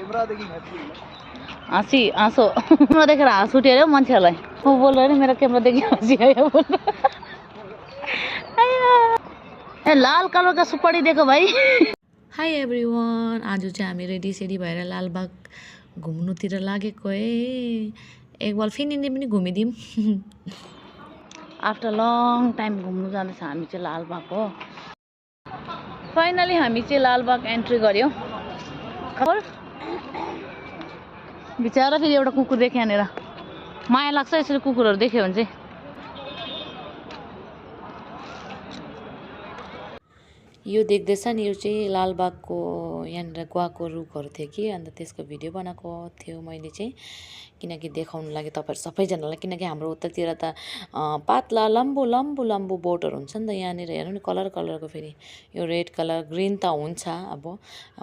हाँसी हाँसो क्यामेरा देखेर हाँस उठ्यो अरे मान्छेहरूलाई म बोल्दा नि मेरो क्यामेरा देखि हाँसी आयो ए लाल कलरको सुपारी दिएको भाइ। हाई एभ्रिवान, आज चाहिँ हामी रेडी सेडी भएर लालबाग घुम्नुतिर लागेको है। एकबार फेरि पनि घुमिदिउँ। आफ्टर लङ टाइम घुम्नु जाँदैछ हामी चाहिँ लालबाग हो। फाइनली हामी चाहिँ लालबाग एन्ट्री गर्यौँ। खबर बिचरा फेरि एउटा कुकुर देख्यो यहाँनिर। माया लाग्छ यसरी कुकुरहरू देख्यो भने चाहिँ। यो देख्दैछ नि, यो चाहिँ लालबागको यहाँनिर गुवाको रुखहरू थियो कि, अन्त त्यसको भिडियो बनाएको थियो मैले चाहिँ, किनकि देखाउनु लागि तपाईँहरू सबैजनालाई। किनकि हाम्रो उतातिर त पातला लम्बु लम्बु लम्बु बोटहरू हुन्छ नि त। यहाँनिर हेर्नु नि कलर कलरको, फेरि यो रेड कलर ग्रिन त हुन्छ। अब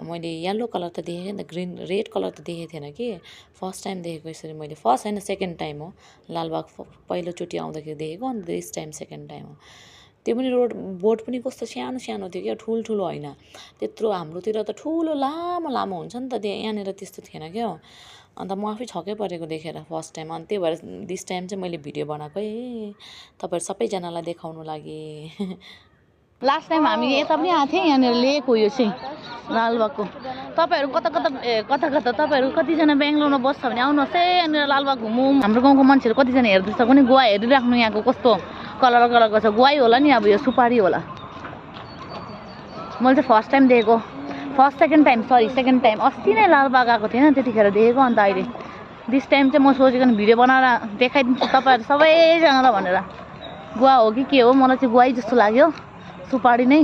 मैले येल्लो कलर त देखेँ नि त, ग्रिन रेड कलर त देखेको थिएन कि। फर्स्ट टाइम देखेको यसरी मैले। फर्स्ट होइन, सेकेन्ड टाइम हो लालबाग। पहिलोचोटि आउँदाखेरि देखेको, अन्त दिस टाइम सेकेन्ड टाइम हो। त्यो पनि बोट पनि कस्तो सानो सानो थियो क्या, ठुल्ठुलो होइन। त्यत्रो हाम्रोतिर त ठुलो लामो लामो हुन्छ नि त, यहाँनिर त्यस्तो थिएन क्या। अन्त म आफै छक्कै परेको देखेर फर्स्ट टाइम। अनि त्यही भएर दिस टाइम चाहिँ मैले भिडियो बनाएको है, तपाईँहरू सबैजनालाई देखाउनु लागि। लास्ट टाइम हामी यता पनि आएको थियौँ, यहाँनिर लेक हो यो चाहिँ लालबागको। तपाईँहरू कता कता कता तपाईँहरू कतिजना बेङ्गलोरमा बस्छ भने आउनुहोस् है, यहाँनिर लालबाग घुमौँ। हाम्रो गाउँको मान्छेहरू कतिजना हेर्दैछ पनि गुवा हेरिराख्नु, यहाँको कस्तो कलर कलरको छ। गुवाई होला नि, अब यो सुपारी होला। मैले चाहिँ फर्स्ट टाइम देखेको, फर्स्ट सेकेन्ड टाइम अस्ति नै लालबाग आएको थिएन, त्यतिखेर देखेको। अन्त अहिले दिस टाइम चाहिँ म सोचेको भिडियो बनाएर देखाइदिन्छु तपाईँहरू सबैजनालाई भनेर। गुवा हो कि के हो, मलाई चाहिँ गुवाई जस्तो लाग्यो, सुपारी नै।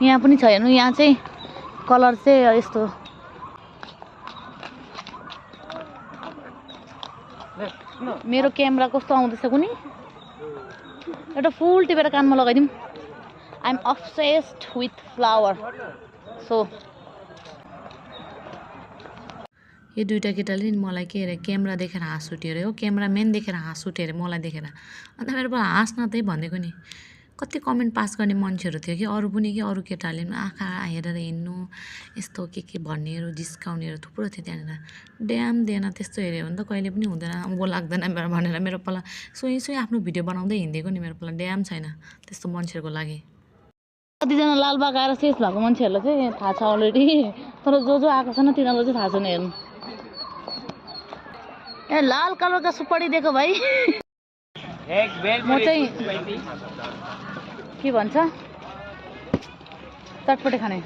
यहाँ पनि छ हेर्नु, यहाँ चाहिँ कलर चाहिँ यस्तो। मेरो क्यामेरा कस्तो आउँदैछ कुनी, एउटा फुल टिपेर कानमा लगाइदिउँ। I am obsessed with flower. So यो दुइटा केटाले नि मलाई के अरे क्यामेरा देखेर हाँस उठ्यो अरे हो, क्यामेराम्यान देखेर हाँस उठ्यो अरे मलाई देखेर। अन्त मेरो पाला हाँस्न त्यही भनेको नि। कति कमेन्ट पास गर्ने मान्छेहरू थियो कि, अरू पनि कि अरू केटाहरूले पनि आँखा हेरेर हिँड्नु, यस्तो के भन्नेहरू जिस्काउनेहरू थुप्रो थियो त्यहाँनिर। ड्याम दिएन त्यस्तो हेऱ्यो भने त कहिले पनि हुँदैन, उँभो लाग्दैन भनेर मेरो पाला सुई सुई आफ्नो भिडियो बनाउँदै हिँडेको नि। मेरो पाला ड्याम छैन त्यस्तो मान्छेहरूको लागि। कतिजना लालबाग आएर शेष भएको मान्छेहरूलाई चाहिँ थाहा छ अलरेडी, तर जो आएको छैन तिनीहरूलाई चाहिँ थाहा छैन। हेर्नु ए लाल कलरको सुपारी दिएको भाइ। म चाहिँ के भन्छ चटपटे खाने।